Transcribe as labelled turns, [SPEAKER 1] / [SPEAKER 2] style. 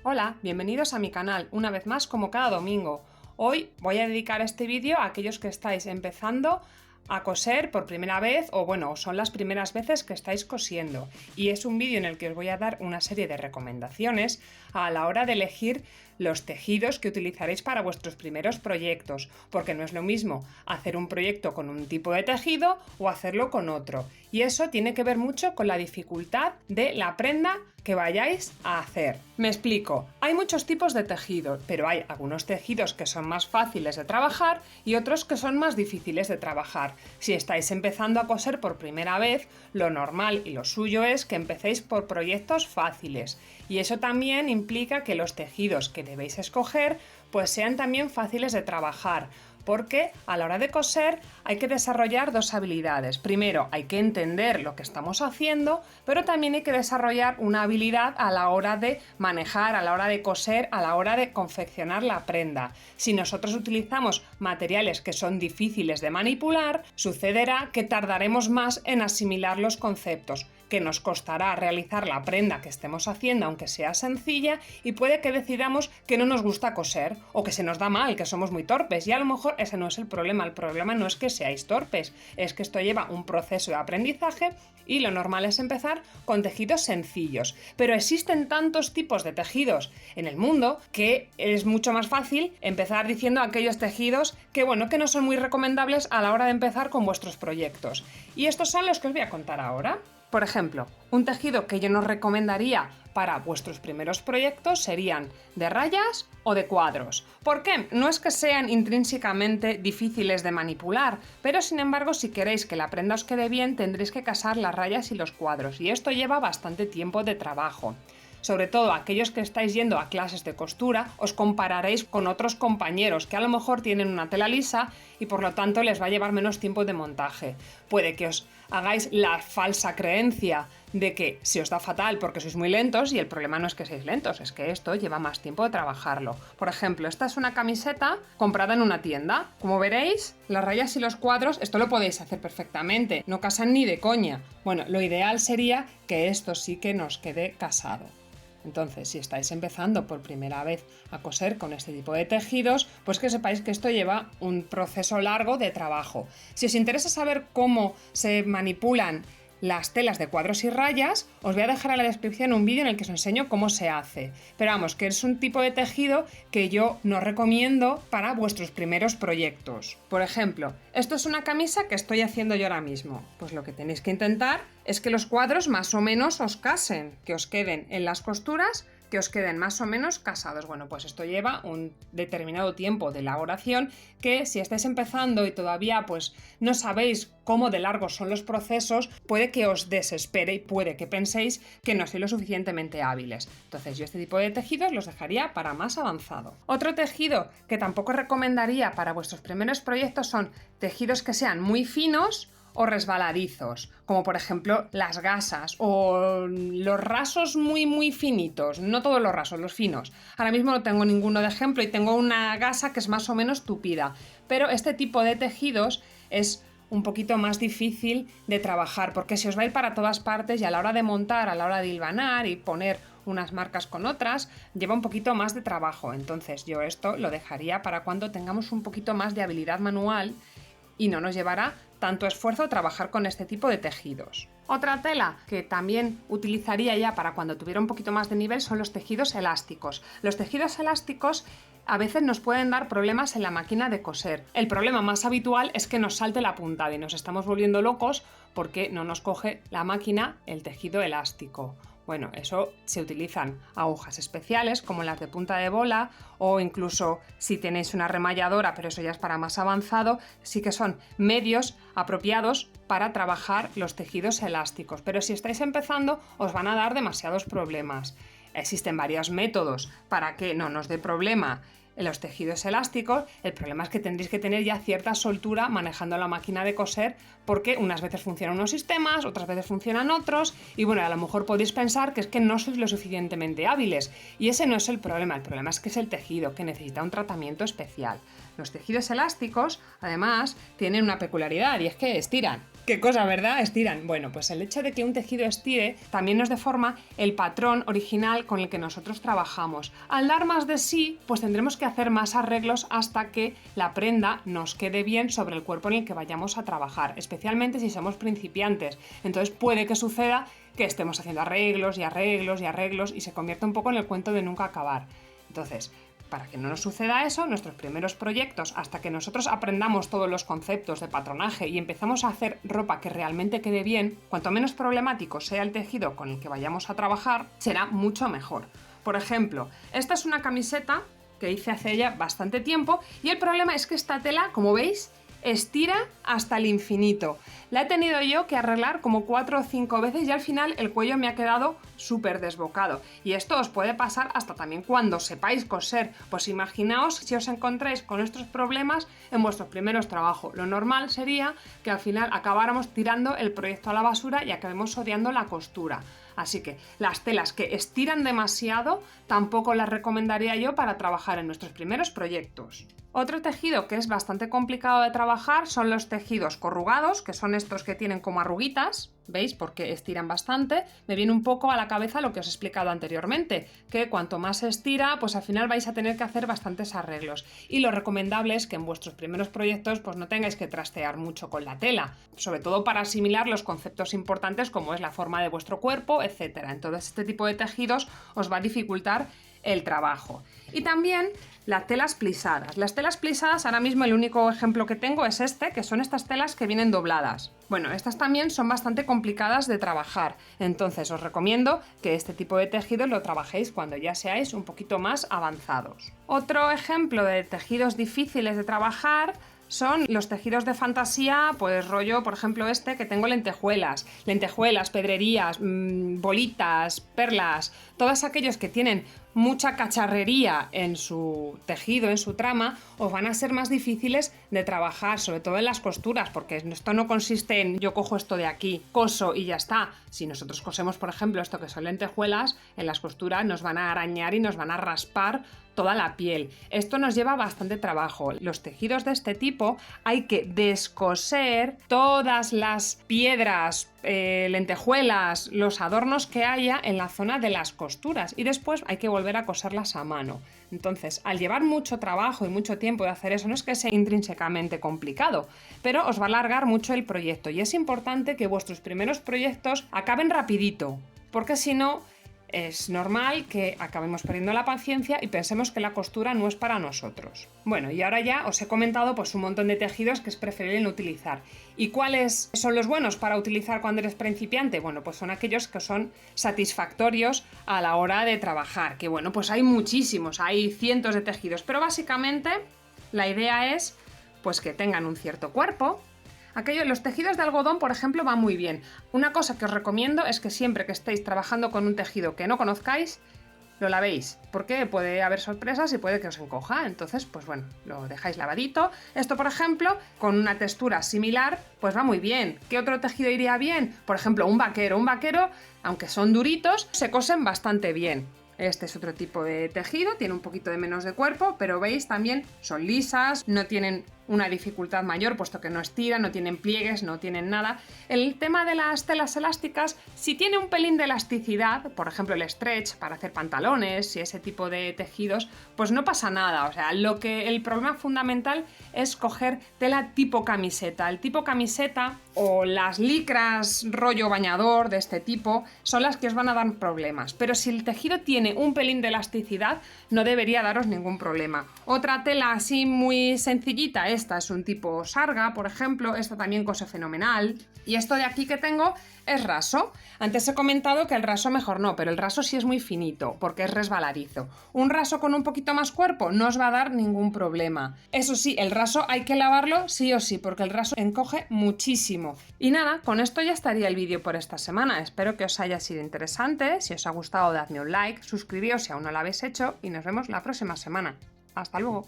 [SPEAKER 1] Hola, bienvenidos a mi canal, una vez más como cada domingo. Hoy voy a dedicar este vídeo a aquellos que estáis empezando a coser por primera vez o son las primeras veces que estáis cosiendo, y es un vídeo en el que os voy a dar una serie de recomendaciones a la hora de elegir los tejidos que utilizaréis para vuestros primeros proyectos, porque no es lo mismo hacer un proyecto con un tipo de tejido o hacerlo con otro, y eso tiene que ver mucho con la dificultad de la prenda que vayáis a hacer. Me explico, hay muchos tipos de tejidos, pero hay algunos tejidos que son más fáciles de trabajar y otros que son más difíciles de trabajar. Si estáis empezando a coser por primera vez, lo normal y lo suyo es que empecéis por proyectos fáciles, y eso también implica que los tejidos que debéis escoger pues sean también fáciles de trabajar, porque a la hora de coser hay que desarrollar dos habilidades. Primero, hay que entender lo que estamos haciendo, pero también hay que desarrollar una habilidad a la hora de manejar, a la hora de coser, a la hora de confeccionar la prenda. Si nosotros utilizamos materiales que son difíciles de manipular, sucederá que tardaremos más en asimilar los conceptos, que nos costará realizar la prenda que estemos haciendo aunque sea sencilla, y puede que decidamos que no nos gusta coser o que se nos da mal, que somos muy torpes, y a lo mejor ese no es el problema no es que seáis torpes, es que esto lleva un proceso de aprendizaje y lo normal es empezar con tejidos sencillos. Pero existen tantos tipos de tejidos en el mundo que es mucho más fácil empezar diciendo aquellos tejidos que no son muy recomendables a la hora de empezar con vuestros proyectos. Y estos son los que os voy a contar ahora. Por ejemplo, un tejido que yo no recomendaría para vuestros primeros proyectos serían de rayas o de cuadros. ¿Por qué? No es que sean intrínsecamente difíciles de manipular, pero sin embargo, si queréis que la prenda os quede bien, tendréis que casar las rayas y los cuadros, y esto lleva bastante tiempo de trabajo. Sobre todo aquellos que estáis yendo a clases de costura, os compararéis con otros compañeros que a lo mejor tienen una tela lisa y por lo tanto les va a llevar menos tiempo de montaje. Puede que os hagáis la falsa creencia de que se os da fatal porque sois muy lentos, y el problema no es que seáis lentos, es que esto lleva más tiempo de trabajarlo. Por ejemplo, esta es una camiseta comprada en una tienda. Como veréis, las rayas y los cuadros, esto lo podéis hacer perfectamente, no casan ni de coña. Lo ideal sería que esto sí que nos quede casado. Entonces, si estáis empezando por primera vez a coser con este tipo de tejidos, pues que sepáis que esto lleva un proceso largo de trabajo. Si os interesa saber cómo se manipulan las telas de cuadros y rayas, os voy a dejar en la descripción un vídeo en el que os enseño cómo se hace. Pero vamos, que es un tipo de tejido que yo no recomiendo para vuestros primeros proyectos. Por ejemplo, esto es una camisa que estoy haciendo yo ahora mismo. Pues lo que tenéis que intentar es que los cuadros más o menos os casen, que os queden en las costuras, que os queden más o menos casados. Pues esto lleva un determinado tiempo de elaboración que, si estáis empezando y todavía no sabéis cómo de largos son los procesos, puede que os desespere y puede que penséis que no sois lo suficientemente hábiles. Entonces yo este tipo de tejidos los dejaría para más avanzado. Otro tejido que tampoco recomendaría para vuestros primeros proyectos son tejidos que sean muy finos o resbaladizos, como por ejemplo las gasas o los rasos muy finitos, no todos los rasos, los finos. Ahora mismo no tengo ninguno de ejemplo y tengo una gasa que es más o menos tupida, pero este tipo de tejidos es un poquito más difícil de trabajar porque se os va a ir para todas partes, y a la hora de montar, a la hora de hilvanar y poner unas marcas con otras, lleva un poquito más de trabajo. Entonces yo esto lo dejaría para cuando tengamos un poquito más de habilidad manual y no nos llevará tanto esfuerzo trabajar con este tipo de tejidos. Otra tela que también utilizaría ya para cuando tuviera un poquito más de nivel son los tejidos elásticos. Los tejidos elásticos a veces nos pueden dar problemas en la máquina de coser. El problema más habitual es que nos salte la puntada y nos estamos volviendo locos porque no nos coge la máquina el tejido elástico. Eso se utilizan agujas especiales como las de punta de bola, o incluso si tenéis una remalladora, pero eso ya es para más avanzado, sí que son medios apropiados para trabajar los tejidos elásticos. Pero si estáis empezando, os van a dar demasiados problemas. Existen varios métodos para que no nos dé problema en los tejidos elásticos. El problema es que tendréis que tener ya cierta soltura manejando la máquina de coser, porque unas veces funcionan unos sistemas, otras veces funcionan otros, y a lo mejor podéis pensar que es que no sois lo suficientemente hábiles, y ese no es el problema es que es el tejido, que necesita un tratamiento especial. Los tejidos elásticos, además, tienen una peculiaridad y es que estiran. ¿Qué cosa, verdad? Estiran. Bueno, pues el hecho de que un tejido estire también nos deforma el patrón original con el que nosotros trabajamos. Al dar más de sí, pues tendremos que hacer más arreglos hasta que la prenda nos quede bien sobre el cuerpo en el que vayamos a trabajar, especialmente si somos principiantes. Entonces puede que suceda que estemos haciendo arreglos y arreglos y arreglos y se convierta un poco en el cuento de nunca acabar. Entonces, para que no nos suceda eso, nuestros primeros proyectos, hasta que nosotros aprendamos todos los conceptos de patronaje y empezamos a hacer ropa que realmente quede bien, cuanto menos problemático sea el tejido con el que vayamos a trabajar, será mucho mejor. Por ejemplo, esta es una camiseta que hice hace ya bastante tiempo y el problema es que esta tela, como veis, estira hasta el infinito. La he tenido yo que arreglar como 4 o 5 veces y al final el cuello me ha quedado súper desbocado. Y esto os puede pasar hasta también cuando sepáis coser. Pues imaginaos si os encontráis con estos problemas en vuestros primeros trabajos. Lo normal sería que al final acabáramos tirando el proyecto a la basura y acabemos odiando la costura. Así que las telas que estiran demasiado tampoco las recomendaría yo para trabajar en nuestros primeros proyectos. Otro tejido que es bastante complicado de trabajar son los tejidos corrugados, que son estos que tienen como arruguitas, ¿veis? Porque estiran bastante. Me viene un poco a la cabeza lo que os he explicado anteriormente, que cuanto más se estira, pues al final vais a tener que hacer bastantes arreglos. Y lo recomendable es que en vuestros primeros proyectos pues no tengáis que trastear mucho con la tela, sobre todo para asimilar los conceptos importantes como es la forma de vuestro cuerpo, etc. Entonces este tipo de tejidos os va a dificultar el trabajo. Y también las telas plisadas. Las telas plisadas, ahora mismo el único ejemplo que tengo es este, que son estas telas que vienen dobladas. Bueno, estas también son bastante complicadas de trabajar, entonces os recomiendo que este tipo de tejidos lo trabajéis cuando ya seáis un poquito más avanzados. Otro ejemplo de tejidos difíciles de trabajar son los tejidos de fantasía, pues rollo, por ejemplo, este que tengo lentejuelas, pedrerías, bolitas, perlas, todos aquellos que tienen mucha cacharrería en su tejido, en su trama, os van a ser más difíciles de trabajar, sobre todo en las costuras, porque esto no consiste en yo cojo esto de aquí, coso y ya está. Si nosotros cosemos, por ejemplo, esto que son lentejuelas, en las costuras nos van a arañar y nos van a raspar toda la piel. Esto nos lleva bastante trabajo. Los tejidos de este tipo hay que descoser todas las piedras, lentejuelas, los adornos que haya en la zona de las costuras y después hay que volver a coserlas a mano. Entonces, al llevar mucho trabajo y mucho tiempo de hacer eso, no es que sea intrínsecamente complicado, pero os va a alargar mucho el proyecto y es importante que vuestros primeros proyectos acaben rapidito, porque si no, es normal que acabemos perdiendo la paciencia y pensemos que la costura no es para nosotros. Bueno, y ahora ya os he comentado pues un montón de tejidos que es preferible no utilizar. ¿Y cuáles son los buenos para utilizar cuando eres principiante? Bueno, pues son aquellos que son satisfactorios a la hora de trabajar. Que bueno, pues hay muchísimos, hay cientos de tejidos, pero básicamente la idea es pues que tengan un cierto cuerpo. Los tejidos de algodón, por ejemplo, van muy bien. Una cosa que os recomiendo es que siempre que estéis trabajando con un tejido que no conozcáis, lo lavéis, porque puede haber sorpresas y puede que os encoja. Entonces, pues bueno, lo dejáis lavadito. Esto, por ejemplo, con una textura similar, pues va muy bien. ¿Qué otro tejido iría bien? Por ejemplo, un vaquero. Un vaquero, aunque son duritos, se cosen bastante bien. Este es otro tipo de tejido, tiene un poquito de menos de cuerpo, pero veis también son lisas, no tienen una dificultad mayor puesto que no estiran, no tienen pliegues, no tienen nada. El tema de las telas elásticas, si tiene un pelín de elasticidad, por ejemplo el stretch para hacer pantalones y ese tipo de tejidos, pues no pasa nada. O sea, el problema fundamental es coger tela tipo camiseta. El tipo camiseta o las licras rollo bañador de este tipo son las que os van a dar problemas. Pero si el tejido tiene un pelín de elasticidad, no debería daros ningún problema. Otra tela así muy sencillita, esta es un tipo sarga, por ejemplo, esta también cose fenomenal. Y esto de aquí que tengo es raso. Antes he comentado que el raso mejor no, pero el raso sí es muy finito, porque es resbaladizo. Un raso con un poquito más cuerpo no os va a dar ningún problema. Eso sí, el raso hay que lavarlo sí o sí, porque el raso encoge muchísimo. Y nada, con esto ya estaría el vídeo por esta semana. Espero que os haya sido interesante. Si os ha gustado, dadme un like, suscribíos si aún no lo habéis hecho y nos vemos la próxima semana. ¡Hasta luego!